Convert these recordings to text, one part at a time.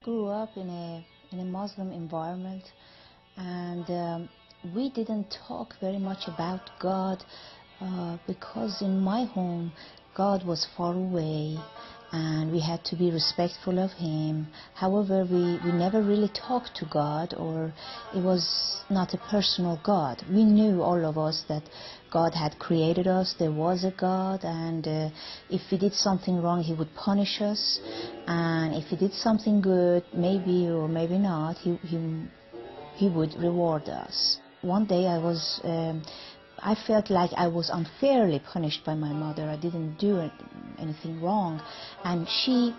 grew up in a Muslim environment, and we didn't talk very much about God because in my home God was far away and we had to be respectful of Him. However, we never really talked to God, or it was not a personal God. We knew, all of us, that God had created us, there was a God, and if we did something wrong He would punish us, and if we did something good, maybe or maybe not, He would reward us. One day I felt like I was unfairly punished by my mother. I didn't do anything wrong, and she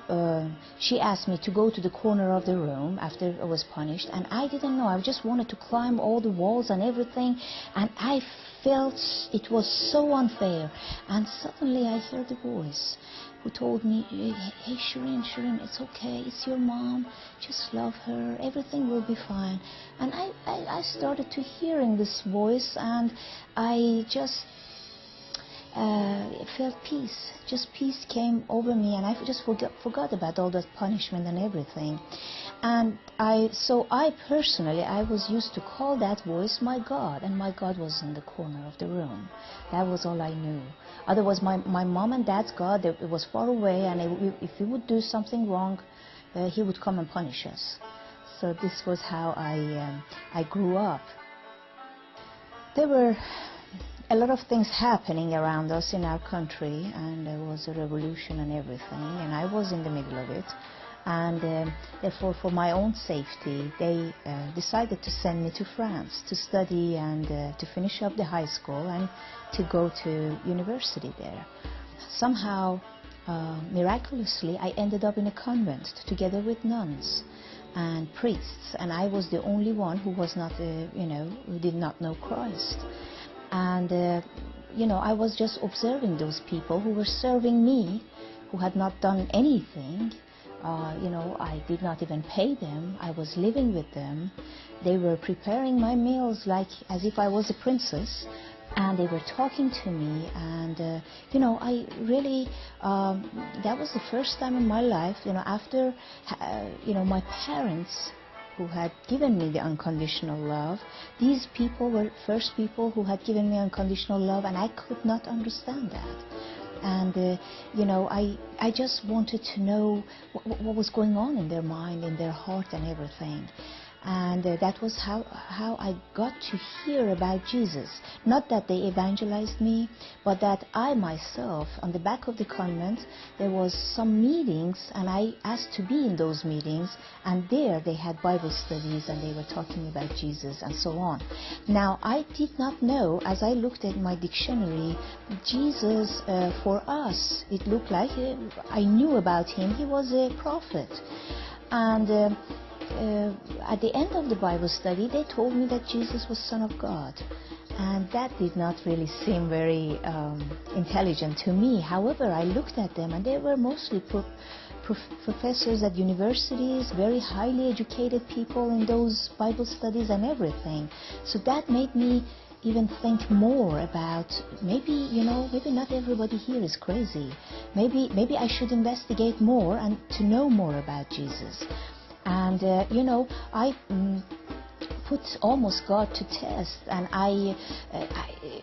asked me to go to the corner of the room after I was punished, and I didn't know. I just wanted to climb all the walls and everything, and I felt it was so unfair. And suddenly I heard a voice who told me, "Hey Shireen, it's okay, it's your mom, just love her, everything will be fine." And I started to hearing this voice, and I just felt peace. Just peace came over me, and I just forgot about all that punishment and everything. And so I personally was used to call that voice my God, and my God was in the corner of the room. That was all I knew. Otherwise, my mom and dad's God, it was far away, and if we would do something wrong, He would come and punish us. So this was how I grew up. There were a lot of things happening around us in our country, and there was a revolution and everything, and I was in the middle of it. And therefore, for my own safety, they decided to send me to France to study and to finish up the high school and to go to university there. Somehow, miraculously, I ended up in a convent together with nuns and priests, and I was the only one who was not, who did not know Christ. And, I was just observing those people who were serving me, who had not done anything. I did not even pay them. I was living with them. They were preparing my meals like as if I was a princess, and they were talking to me. And, I really, that was the first time in my life, after, my parents who had given me the unconditional love, these people were first people who had given me unconditional love, and I could not understand that. And, I just wanted to know what was going on in their mind, in their heart and everything. And that was how I got to hear about Jesus. Not that they evangelized me, but that I myself, on the back of the convent, there was some meetings, and I asked to be in those meetings, and there they had Bible studies, and they were talking about Jesus and so on. Now, I did not know, as I looked at my dictionary, Jesus, for us, it looked like, I knew about Him, He was a prophet. And at the end of the Bible study, they told me that Jesus was Son of God. And that did not really seem very intelligent to me. However, I looked at them, and they were mostly professors at universities, very highly educated people in those Bible studies and everything. So that made me even think more about maybe not everybody here is crazy. Maybe I should investigate more and to know more about Jesus. And, I put almost God to test, and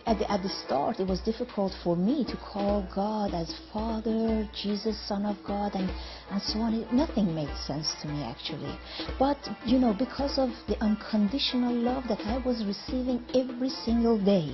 at the start it was difficult for me to call God as Father, Jesus, Son of God, and so on. Nothing made sense to me, actually. But, because of the unconditional love that I was receiving every single day,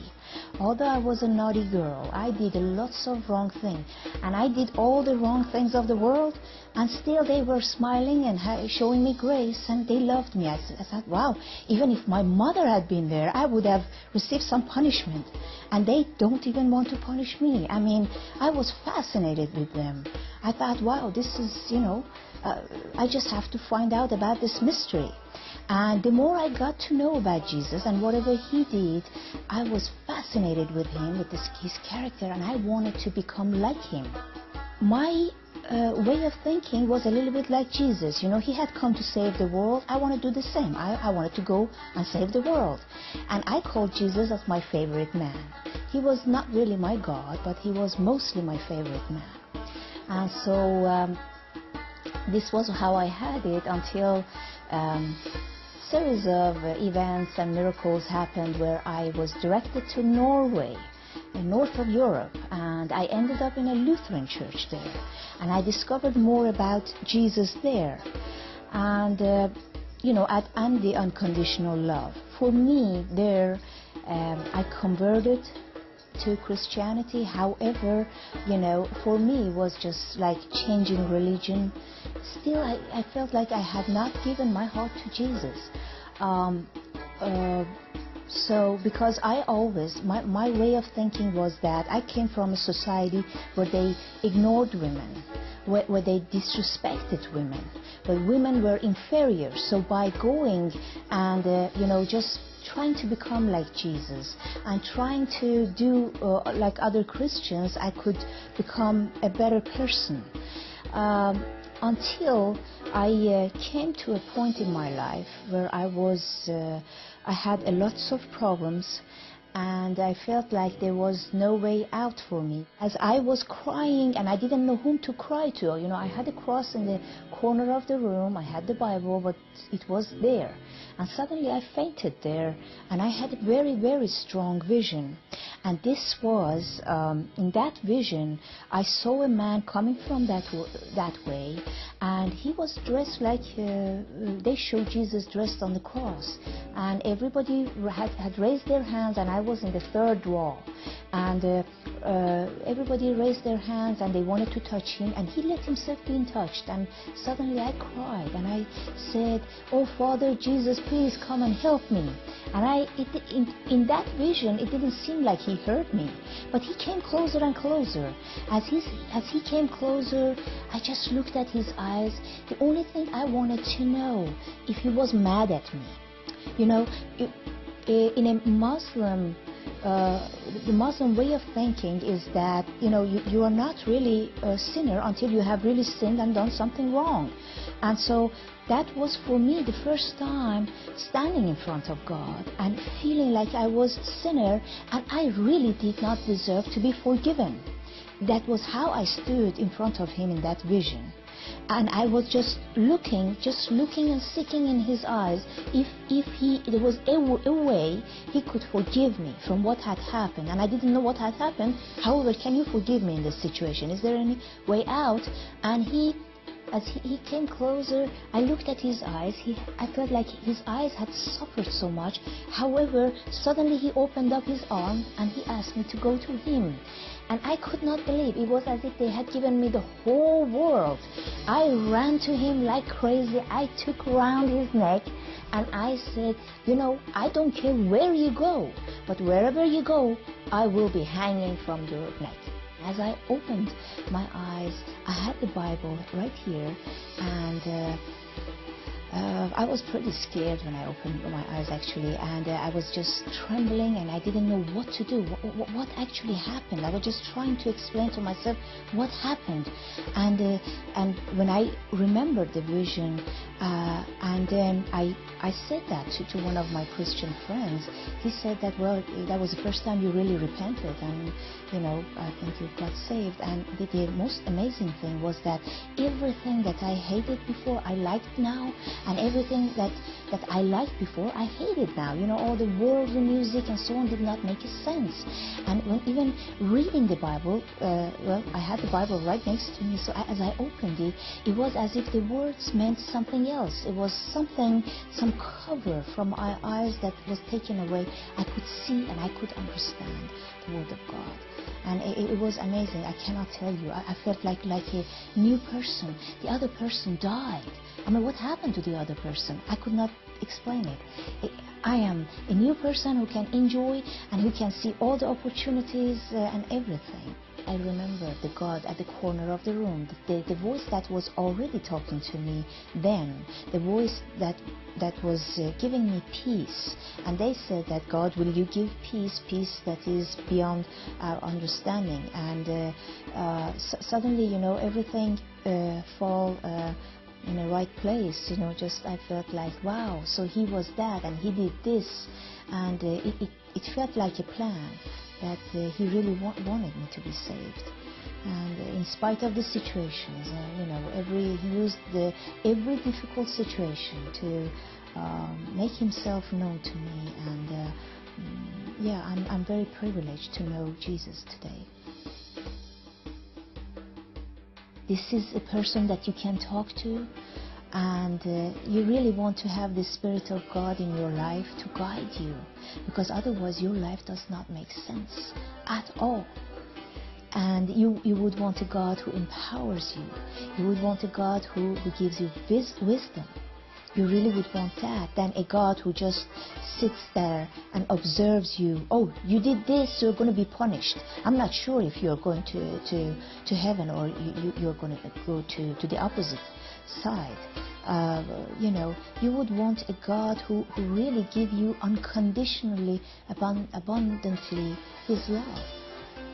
although I was a naughty girl, I did lots of wrong things, and I did all the wrong things of the world, and still they were smiling and showing me grace, and they loved me. I thought, wow, even if my mother had been there, I would have received some punishment, and they don't even want to punish me. I mean, I was fascinated with them. I thought, wow, this is, I just have to find out about this mystery. And the more I got to know about Jesus and whatever He did, I was fascinated with Him, with His character, and I wanted to become like Him. My way of thinking was a little bit like Jesus. He had come to save the world. I want to do the same. I wanted to go and save the world. And I called Jesus as my favorite man. He was not really my God, but He was mostly my favorite man. And so this was how I had it until series of events and miracles happened where I was directed to Norway, in north of Europe, and I ended up in a Lutheran church there, and I discovered more about Jesus there, and and the unconditional love. For me there, I converted to Christianity. However, for me it was just like changing religion. Still, I felt like I had not given my heart to Jesus. So because I always, my way of thinking was that I came from a society where they ignored women, where they disrespected women, where women were inferior. So by going and just trying to become like Jesus and trying to do like other Christians, I could become a better person. Until I came to a point in my life where I had lots of problems, and I felt like there was no way out for me. As I was crying, and I didn't know whom to cry to. I had a cross in the corner of the room, I had the Bible, but it was there. And suddenly I fainted there, and I had a very, very strong vision. And this was, in that vision, I saw a man coming from that way, and he was dressed like they showed Jesus dressed on the cross. And everybody had raised their hands, and I was in the third row. And everybody raised their hands, and they wanted to touch him, and he let himself be touched. And suddenly I cried, and I said, "Oh, Father Jesus, please come and help me." And in that vision, it didn't seem like he heard me, but he came closer and closer. As he came closer, I just looked at his eyes. The only thing I wanted to know if he was mad at me. In a Muslim, the Muslim way of thinking is that you are not really a sinner until you have really sinned and done something wrong. And so that was for me the first time standing in front of God and feeling like I was a sinner and I really did not deserve to be forgiven. That was how I stood in front of him in that vision. And I was just looking and seeking in his eyes if there was a way he could forgive me from what had happened. And I didn't know what had happened. However, can you forgive me in this situation? Is there any way out? And as he came closer, I looked at his eyes. I felt like his eyes had suffered so much. However, suddenly he opened up his arm and he asked me to go to him. And I could not believe. It was as if they had given me the whole world. I ran to him like crazy. I took around his neck and I said, I don't care where you go, but wherever you go, I will be hanging from your neck. As I opened my eyes, I had the Bible right here, and I was pretty scared when I opened my eyes actually, and I was just trembling and I didn't know what to do, what actually happened. I was just trying to explain to myself what happened, and when I remembered the vision, and then I said that to one of my Christian friends. He said that, well, that was the first time you really repented, and I think you got saved. And the most amazing thing was that everything that I hated before I liked now, and everything that I liked before I hated now. All the worldly music and so on did not make sense. And when even reading the Bible, well, I had the Bible right next to me, so as I opened it, it was as if the words meant something else. It was some cover from my eyes that was taken away. I could see and I could understand the Word of God. And it was amazing. I cannot tell you. I felt like a new person. The other person died. I mean, what happened to the other person? I could not explain it. I am a new person who can enjoy and who can see all the opportunities and everything. I remember the God at the corner of the room, the voice that was already talking to me then, the voice that was giving me peace. And they said that, God, will you give peace that is beyond our understanding? And suddenly, everything fall in the right place. Just I felt like, wow, so he was that and he did this. And it felt like a plan that he really wanted me to be saved. And in spite of the situations, he used every difficult situation to make himself known to me. And I'm very privileged to know Jesus today. This is a person that you can talk to, and you really want to have the Spirit of God in your life to guide you, because otherwise your life does not make sense at all. And you would want a God who empowers you. You would want a God who gives you wisdom. You really would want that, than a God who just sits there and observes you. Oh, you did this, you're going to be punished. I'm not sure if you're going to heaven or you're going to go to the opposite side. You would want a God who really give you unconditionally, abundantly His love.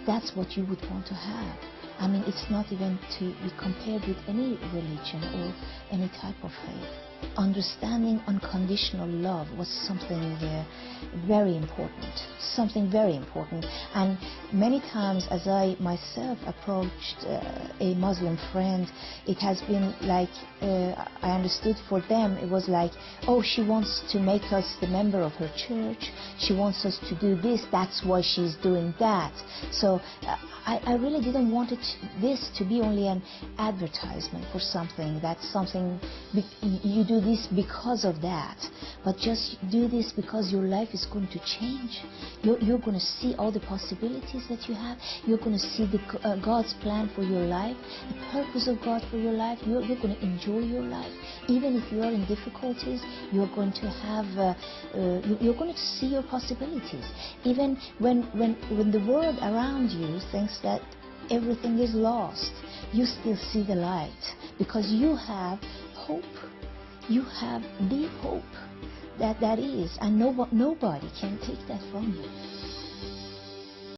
That's what you would want to have. I mean, it's not even to be compared with any religion or any type of faith. Understanding unconditional love was something very important, and many times as I myself approached a Muslim friend, it has been like, I understood for them, it was like, oh, she wants to make us the member of her church, she wants us to do this, that's why she's doing that. So I really didn't want this to be only an advertisement for something, that's something, you do this because of that, but just do this because your life is going to change. You're going to see all the possibilities that you have. You're going to see God's plan for your life, the purpose of God for your life. You're going to enjoy your life. Even if you are in difficulties, you're going to have, you're going to see your possibilities. Even when the world around you thinks that everything is lost, you still see the light, because you have hope. You have the hope that is, and nobody can take that from you.